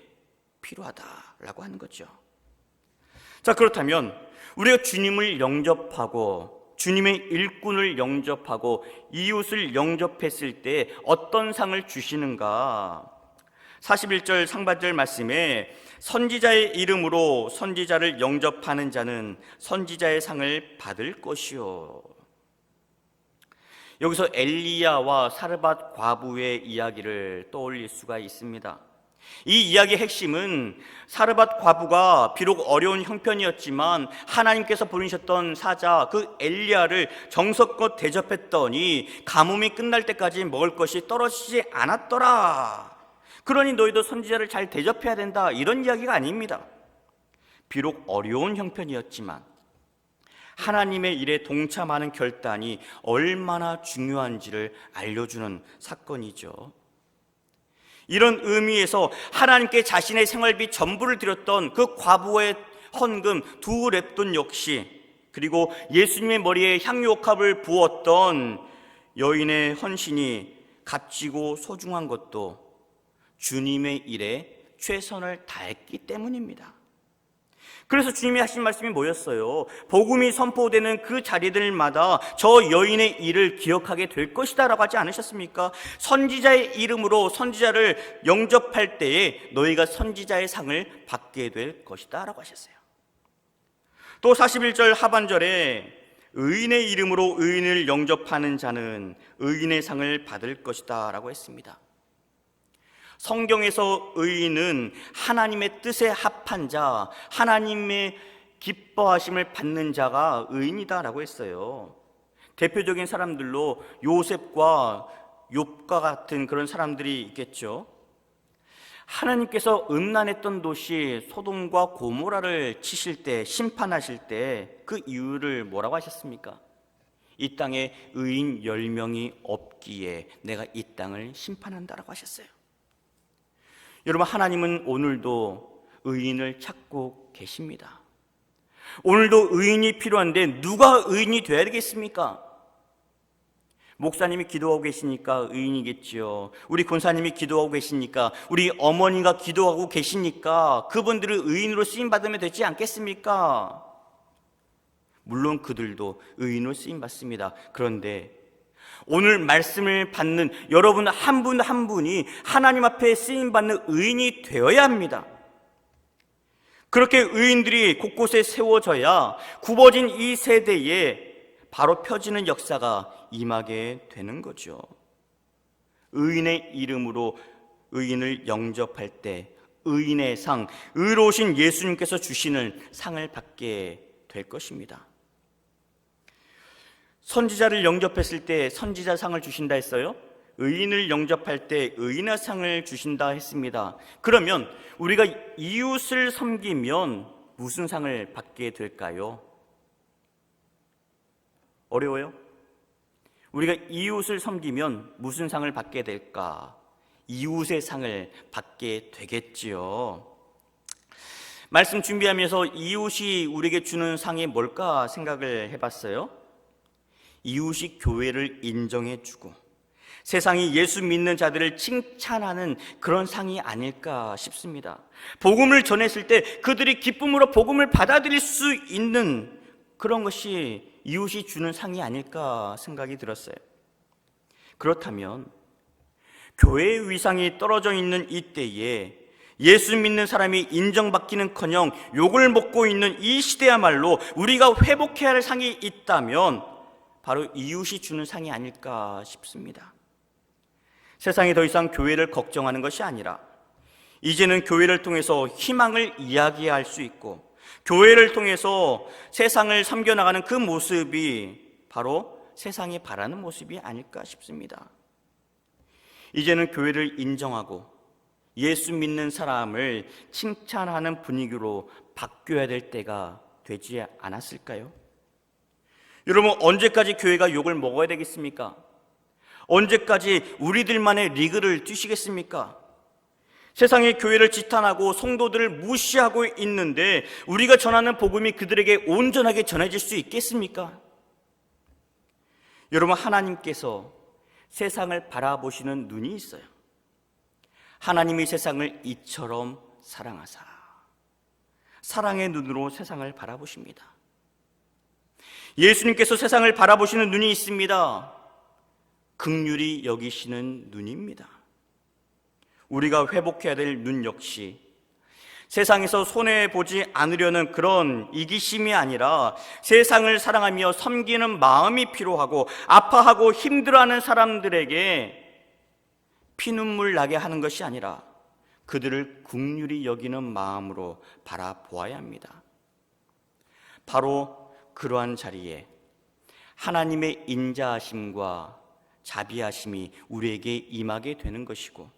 필요하다라고 하는 거죠. 자, 그렇다면 우리가 주님을 영접하고 주님의 일꾼을 영접하고 이웃을 영접했을 때 어떤 상을 주시는가? 41절 상반절 말씀에 선지자의 이름으로 선지자를 영접하는 자는 선지자의 상을 받을 것이요. 여기서 엘리야와 사르밧 과부의 이야기를 떠올릴 수가 있습니다. 이 이야기의 핵심은 사르밧 과부가 비록 어려운 형편이었지만 하나님께서 보내셨던 사자 그 엘리야를 정성껏 대접했더니 가뭄이 끝날 때까지 먹을 것이 떨어지지 않았더라. 그러니 너희도 선지자를 잘 대접해야 된다, 이런 이야기가 아닙니다. 비록 어려운 형편이었지만 하나님의 일에 동참하는 결단이 얼마나 중요한지를 알려주는 사건이죠. 이런 의미에서 하나님께 자신의 생활비 전부를 드렸던 그 과부의 헌금 2렙돈 역시, 그리고 예수님의 머리에 향유옥합을 부었던 여인의 헌신이 값지고 소중한 것도 주님의 일에 최선을 다했기 때문입니다. 그래서 주님이 하신 말씀이 뭐였어요? 복음이 선포되는 그 자리들마다 저 여인의 일을 기억하게 될 것이다 라고 하지 않으셨습니까? 선지자의 이름으로 선지자를 영접할 때에 너희가 선지자의 상을 받게 될 것이다 라고 하셨어요. 또 41절 하반절에 의인의 이름으로 의인을 영접하는 자는 의인의 상을 받을 것이다 라고 했습니다. 성경에서 의인은 하나님의 뜻에 합한 자, 하나님의 기뻐하심을 받는 자가 의인이다라고 했어요. 대표적인 사람들로 요셉과 욥과 같은 그런 사람들이 있겠죠. 하나님께서 음란했던 도시 소돔과 고모라를 치실 때, 심판하실 때 그 이유를 뭐라고 하셨습니까? 이 땅에 의인 10명이 없기에 내가 이 땅을 심판한다라고 하셨어요. 여러분, 하나님은 오늘도 의인을 찾고 계십니다. 오늘도 의인이 필요한데 누가 의인이 되어야 되겠습니까? 목사님이 기도하고 계시니까 의인이겠지요. 우리 권사님이 기도하고 계시니까, 우리 어머니가 기도하고 계시니까 그분들을 의인으로 쓰임받으면 되지 않겠습니까? 물론 그들도 의인으로 쓰임받습니다. 그런데 오늘 말씀을 받는 여러분 한 분 한 분이 하나님 앞에 쓰임받는 의인이 되어야 합니다. 그렇게 의인들이 곳곳에 세워져야 굽어진 이 세대에 바로 펴지는 역사가 임하게 되는 거죠. 의인의 이름으로 의인을 영접할 때 의인의 상, 의로우신 예수님께서 주시는 상을 받게 될 것입니다. 선지자를 영접했을 때 선지자 상을 주신다 했어요. 의인을 영접할 때 의인의 상을 주신다 했습니다. 그러면 우리가 이웃을 섬기면 무슨 상을 받게 될까요? 어려워요? 우리가 이웃을 섬기면 무슨 상을 받게 될까? 이웃의 상을 받게 되겠지요. 말씀 준비하면서 이웃이 우리에게 주는 상이 뭘까 생각을 해봤어요. 이웃이 교회를 인정해주고 세상이 예수 믿는 자들을 칭찬하는 그런 상이 아닐까 싶습니다. 복음을 전했을 때 그들이 기쁨으로 복음을 받아들일 수 있는 그런 것이 이웃이 주는 상이 아닐까 생각이 들었어요. 그렇다면 교회의 위상이 떨어져 있는 이때에 예수 믿는 사람이 인정받기는커녕 욕을 먹고 있는 이 시대야말로 우리가 회복해야 할 상이 있다면 바로 이웃이 주는 상이 아닐까 싶습니다. 세상이 더 이상 교회를 걱정하는 것이 아니라 이제는 교회를 통해서 희망을 이야기할 수 있고 교회를 통해서 세상을 섬겨나가는 그 모습이 바로 세상이 바라는 모습이 아닐까 싶습니다. 이제는 교회를 인정하고 예수 믿는 사람을 칭찬하는 분위기로 바뀌어야 될 때가 되지 않았을까요? 여러분, 언제까지 교회가 욕을 먹어야 되겠습니까? 언제까지 우리들만의 리그를 뛰시겠습니까? 세상의 교회를 지탄하고 성도들을 무시하고 있는데 우리가 전하는 복음이 그들에게 온전하게 전해질 수 있겠습니까? 여러분, 하나님께서 세상을 바라보시는 눈이 있어요. 하나님이 세상을 이처럼 사랑하사 사랑의 눈으로 세상을 바라보십니다. 예수님께서 세상을 바라보시는 눈이 있습니다. 긍휼히 여기시는 눈입니다. 우리가 회복해야 될 눈 역시 세상에서 손해보지 않으려는 그런 이기심이 아니라 세상을 사랑하며 섬기는 마음이 필요하고 아파하고 힘들어하는 사람들에게 피눈물 나게 하는 것이 아니라 그들을 긍휼히 여기는 마음으로 바라보아야 합니다. 바로 그러한 자리에 하나님의 인자하심과 자비하심이 우리에게 임하게 되는 것이고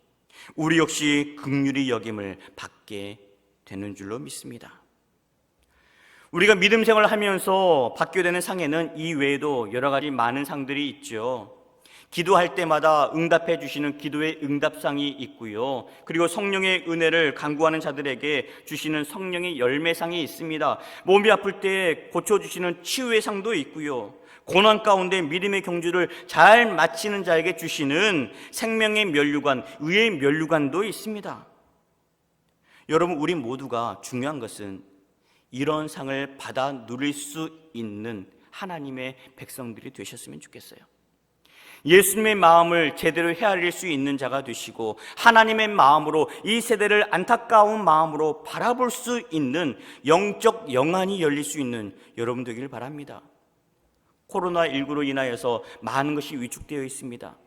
우리 역시 긍휼히 여김을 받게 되는 줄로 믿습니다. 우리가 믿음 생활을 하면서 받게 되는 상에는 이 외에도 여러 가지 많은 상들이 있죠. 기도할 때마다 응답해 주시는 기도의 응답상이 있고요. 그리고 성령의 은혜를 간구하는 자들에게 주시는 성령의 열매상이 있습니다. 몸이 아플 때 고쳐주시는 치유의 상도 있고요. 고난 가운데 믿음의 경주를 잘 마치는 자에게 주시는 생명의 면류관, 의의 면류관도 있습니다. 여러분, 우리 모두가 중요한 것은 이런 상을 받아 누릴 수 있는 하나님의 백성들이 되셨으면 좋겠어요. 예수님의 마음을 제대로 헤아릴 수 있는 자가 되시고 하나님의 마음으로 이 세대를 안타까운 마음으로 바라볼 수 있는 영적 영안이 열릴 수 있는 여러분 되기를 바랍니다. 코로나19로 인하여서 많은 것이 위축되어 있습니다.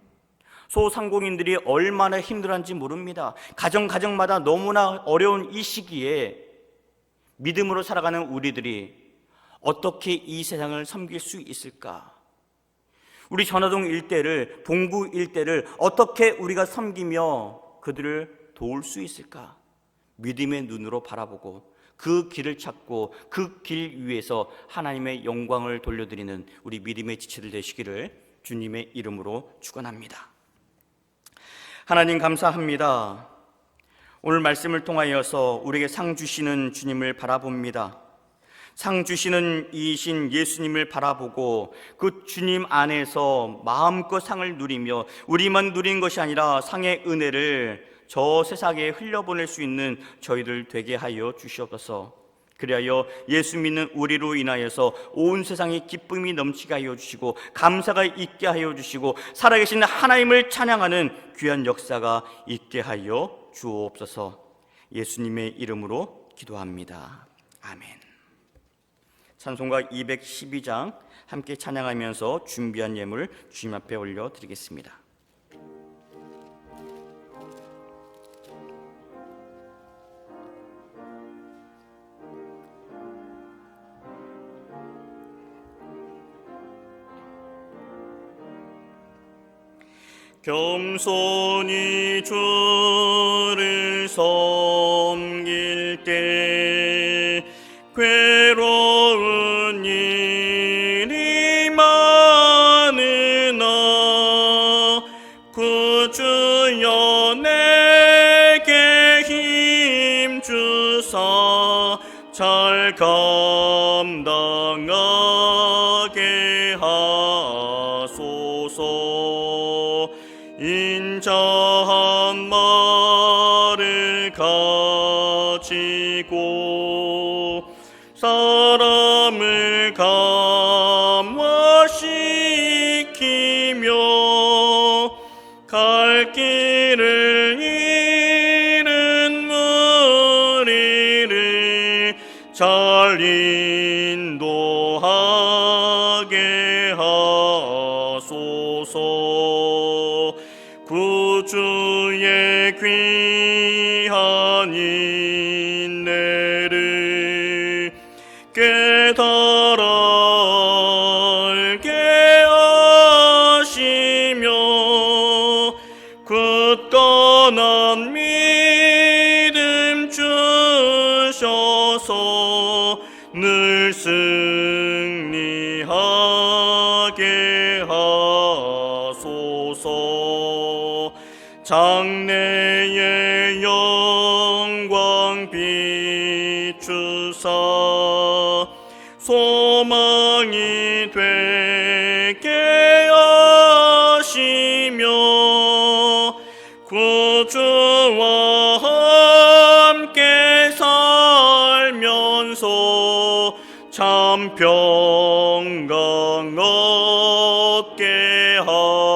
소상공인들이 얼마나 힘들었는지 모릅니다. 가정마다 너무나 어려운 이 시기에 믿음으로 살아가는 우리들이 어떻게 이 세상을 섬길 수 있을까? 우리 전화동 일대를, 봉구 일대를 어떻게 우리가 섬기며 그들을 도울 수 있을까? 믿음의 눈으로 바라보고 그 길을 찾고 그 길 위에서 하나님의 영광을 돌려드리는 우리 믿음의 지체들 되시기를 주님의 이름으로 축원합니다. 하나님 감사합니다. 오늘 말씀을 통하여서 우리에게 상 주시는 주님을 바라봅니다. 상 주시는 이신 예수님을 바라보고 그 주님 안에서 마음껏 상을 누리며 우리만 누린 것이 아니라 상의 은혜를 저 세상에 흘려보낼 수 있는 저희들 되게 하여 주시옵소서. 그리하여 예수 믿는 우리로 인하여서 온 세상에 기쁨이 넘치게 하여 주시고 감사가 있게 하여 주시고 살아계신 하나님을 찬양하는 귀한 역사가 있게 하여 주옵소서. 예수님의 이름으로 기도합니다. 아멘. 찬송가 212장 함께 찬양하면서 준비한 예물 주님 앞에 올려드리겠습니다. 겸손히 주를 섬길 때 괴로운 일이 많으나 구주여 내게 힘 주사 잘 감당하게 하소서. 인자한 말을 가지고 사람을 감화시키며 갈 길을 잃은 무리를 잘 인도하게 하소서. 구주의 귀한 인내를 깨달아 알게 하시며 굳건한 믿음 주셔서 늘 승리하게 하소서. 장래의 영광 비추사 소망이 되게 하시며 구주와 함께 살면서 참 평강 얻게 하소서.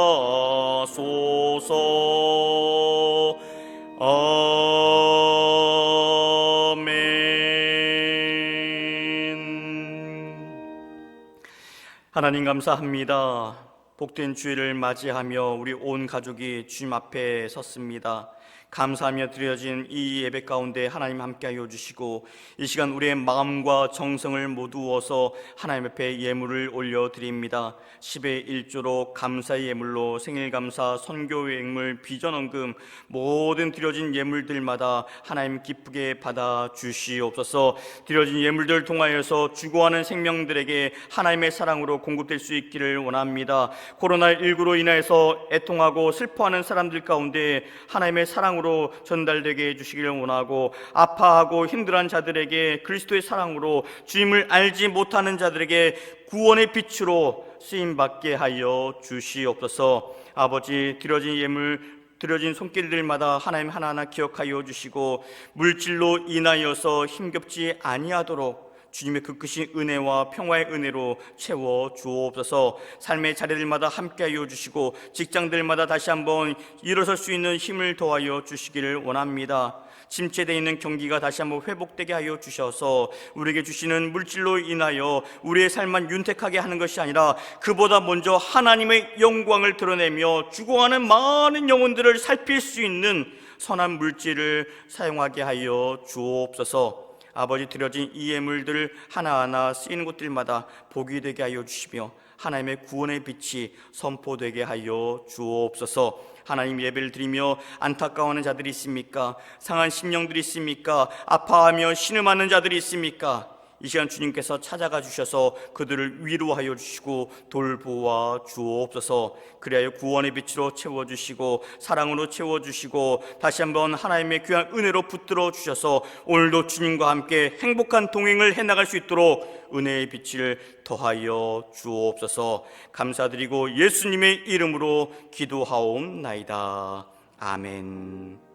하나님 감사합니다. 복된 주일을 맞이하며 우리 온 가족이 주님 앞에 섰습니다. 감사하며 드려진 이 예배 가운데 하나님 함께하여 주시고 이 시간 우리의 마음과 정성을 모두어서 하나님 앞에 예물을 올려드립니다. 10의 1조로 감사의 예물로 생일감사, 선교예물, 비전헌금 모든 드려진 예물들마다 하나님 기쁘게 받아주시옵소서. 드려진 예물들 통하여서 죽어가는 생명들에게 하나님의 사랑으로 공급될 수 있기를 원합니다. 코로나19로 인하여서 애통하고 슬퍼하는 사람들 가운데 하나님의 사랑으로 전달되게 해주시기를 원하고, 아파하고 힘들어한 자들에게 그리스도의 사랑으로 주임을 알지 못하는 자들에게 구원의 빛으로 쓰임받게 하여 주시옵소서. 아버지, 드려진 예물, 드려진 손길들마다 하나님 하나하나 기억하여 주시고 물질로 인하여서 힘겹지 아니하도록 주님의 그 크신 은혜와 평화의 은혜로 채워 주옵소서. 삶의 자리들마다 함께하여 주시고 직장들마다 다시 한번 일어설 수 있는 힘을 더하여 주시기를 원합니다. 침체되어 있는 경기가 다시 한번 회복되게 하여 주셔서 우리에게 주시는 물질로 인하여 우리의 삶만 윤택하게 하는 것이 아니라 그보다 먼저 하나님의 영광을 드러내며 죽어가는 많은 영혼들을 살필 수 있는 선한 물질을 사용하게 하여 주옵소서. 아버지, 드려진 이 예물들 하나하나 쓰이는 곳들마다 복이 되게 하여 주시며 하나님의 구원의 빛이 선포되게 하여 주옵소서. 하나님, 예배를 드리며 안타까워하는 자들이 있습니까? 상한 심령들이 있습니까? 아파하며 신음하는 자들이 있습니까? 이 시간 주님께서 찾아가 주셔서 그들을 위로하여 주시고 돌보아 주옵소서. 그리하여 구원의 빛으로 채워주시고 사랑으로 채워주시고 다시 한번 하나님의 귀한 은혜로 붙들어 주셔서 오늘도 주님과 함께 행복한 동행을 해나갈 수 있도록 은혜의 빛을 더하여 주옵소서. 감사드리고 예수님의 이름으로 기도하옵나이다. 아멘.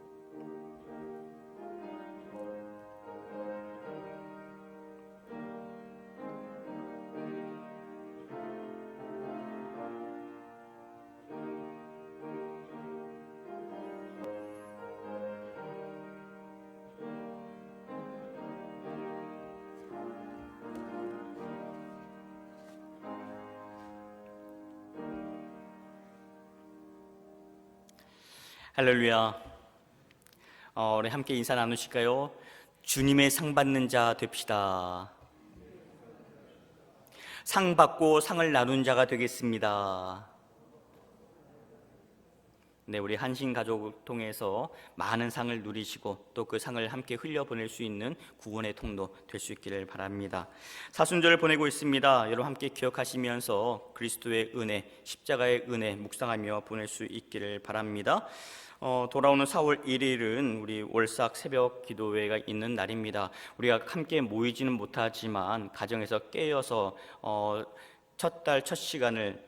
할렐루야. 우리 함께 인사 나누실까요? 주님의 상 받는 자 됩시다. 상 받고 상을 나눈 자가 되겠습니다. 네, 우리 한신 가족을 통해서 많은 상을 누리시고 또 그 상을 함께 흘려보낼 수 있는 구원의 통로 될 수 있기를 바랍니다. 사순절을 보내고 있습니다. 여러분 함께 기억하시면서 그리스도의 은혜, 십자가의 은혜 묵상하며 보낼 수 있기를 바랍니다. 돌아오는 4월 1일은 우리 월삭 새벽 기도회가 있는 날입니다. 우리가 함께 모이지는 못하지만 가정에서 깨어서 첫 달 첫 시간을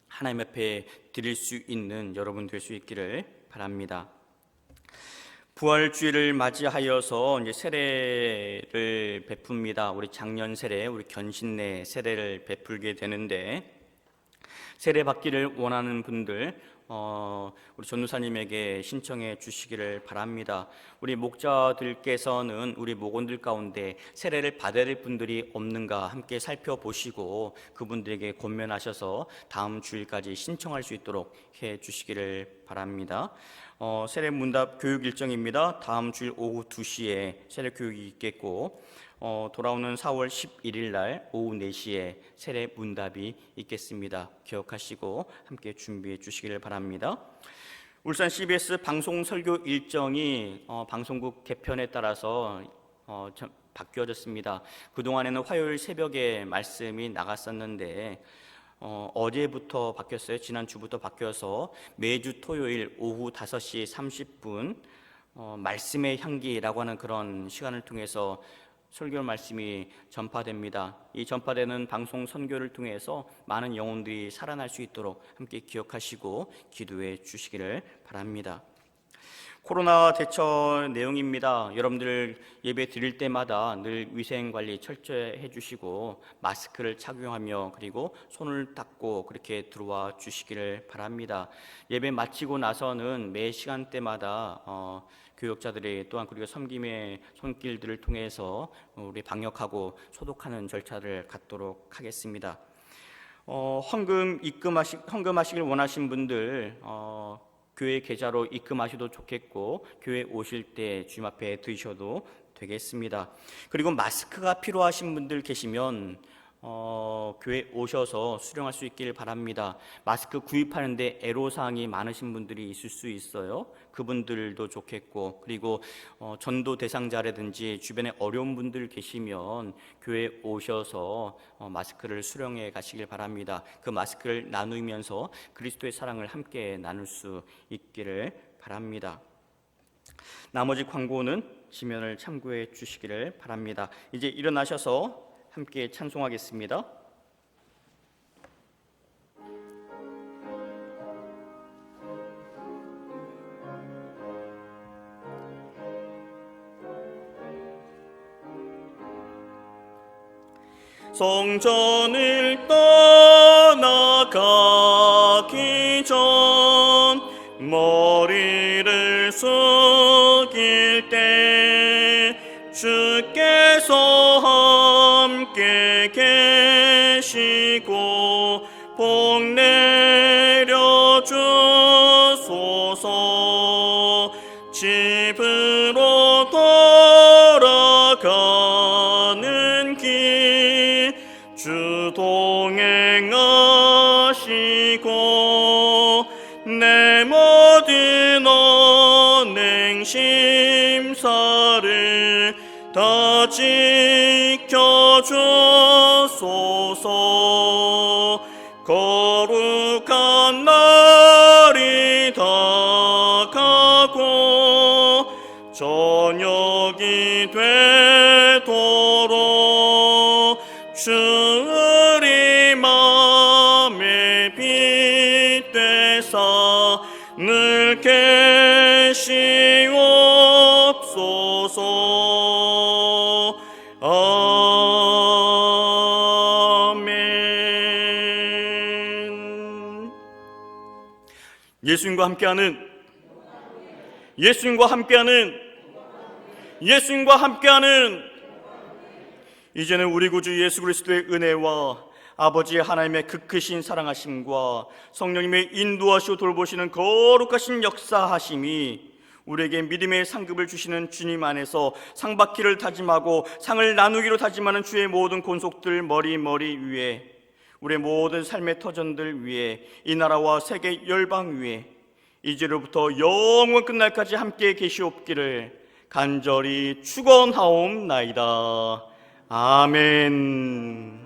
하나님 앞에 드릴 수 있는 여러분 될 수 있기를 바랍니다. 부활주일을 맞이하여서 이제 세례를 베풉니다. 우리 작년 세례, 우리 견신내 세례를 베풀게 되는데, 세례 받기를 원하는 분들 우리 전도사님에게 신청해 주시기를 바랍니다. 우리 목자들께서는 우리 목원들 가운데 세례를 받을 분들이 없는가 함께 살펴보시고 그분들에게 권면하셔서 다음 주일까지 신청할 수 있도록 해 주시기를 바랍니다. 세례 문답 교육 일정입니다. 다음 주일 오후 2시에 세례 교육이 있겠고 돌아오는 4월 11일 날 오후 4시에 세례 문답이 있겠습니다. 기억하시고 함께 준비해 주시기를 바랍니다. 울산 CBS 방송 설교 일정이 방송국 개편에 따라서 바뀌어졌습니다. 그동안에는 화요일 새벽에 말씀이 나갔었는데 어제부터 바뀌었어요. 지난주부터 바뀌어서 매주 토요일 오후 5시 30분 말씀의 향기라고 하는 그런 시간을 통해서 설교 말씀이 전파됩니다. 이 전파되는 방송 선교를 통해서 많은 영혼들이 살아날 수 있도록 함께 기억하시고 기도해 주시기를 바랍니다. 코로나 대처 내용입니다. 여러분들 예배 드릴 때마다 늘 위생관리 철저히 해주시고 마스크를 착용하며 그리고 손을 닦고 그렇게 들어와 주시기를 바랍니다. 예배 마치고 나서는 매 시간대마다 교역자들이 또한 그리고 섬김의 손길들을 통해서 우리 방역하고 소독하는 절차를 갖도록 하겠습니다. 헌금하시길 원하신 분들 교회 계좌로 입금하셔도 좋겠고 교회 오실 때 주님 앞에 드셔도 되겠습니다. 그리고 마스크가 필요하신 분들 계시면 교회 오셔서 수령할 수 있길 바랍니다. 마스크 구입하는데 애로사항이 많으신 분들이 있을 수 있어요. 그분들도 좋겠고, 그리고 전도 대상자라든지 주변에 어려운 분들 계시면 교회 오셔서 마스크를 수령해 가시길 바랍니다. 그 마스크를 나누면서 그리스도의 사랑을 함께 나눌 수 있기를 바랍니다. 나머지 광고는 지면을 참고해 주시기를 바랍니다. 이제 일어나셔서 함께 찬송하겠습니다. 성전을 떠나가기 전 머리를 숙일 때 주께서 함께 계시고 복 내려 주소서. 집으로 돌아가는 길 주 동행하시고 내 모든 언행 심사를 다 지켜주소서. 거룩한 날이 다가고 저녁이 되도록 주의 맘에 빛되사 늘 계시옵소서. 아멘. 예수님과 함께하는 이제는 우리 구주 예수 그리스도의 은혜와 아버지 하나님의 그 크신 사랑하심과 성령님의 인도하시고 돌보시는 거룩하신 역사하심이 우리에게 믿음의 상급을 주시는 주님 안에서 상받기를 다짐하고 상을 나누기로 다짐하는 주의 모든 권속들 머리 위에, 우리의 모든 삶의 터전들 위에, 이 나라와 세계 열방 위에 이제로부터 영원 끝날까지 함께 계시옵기를 간절히 축원하옵나이다. 아멘.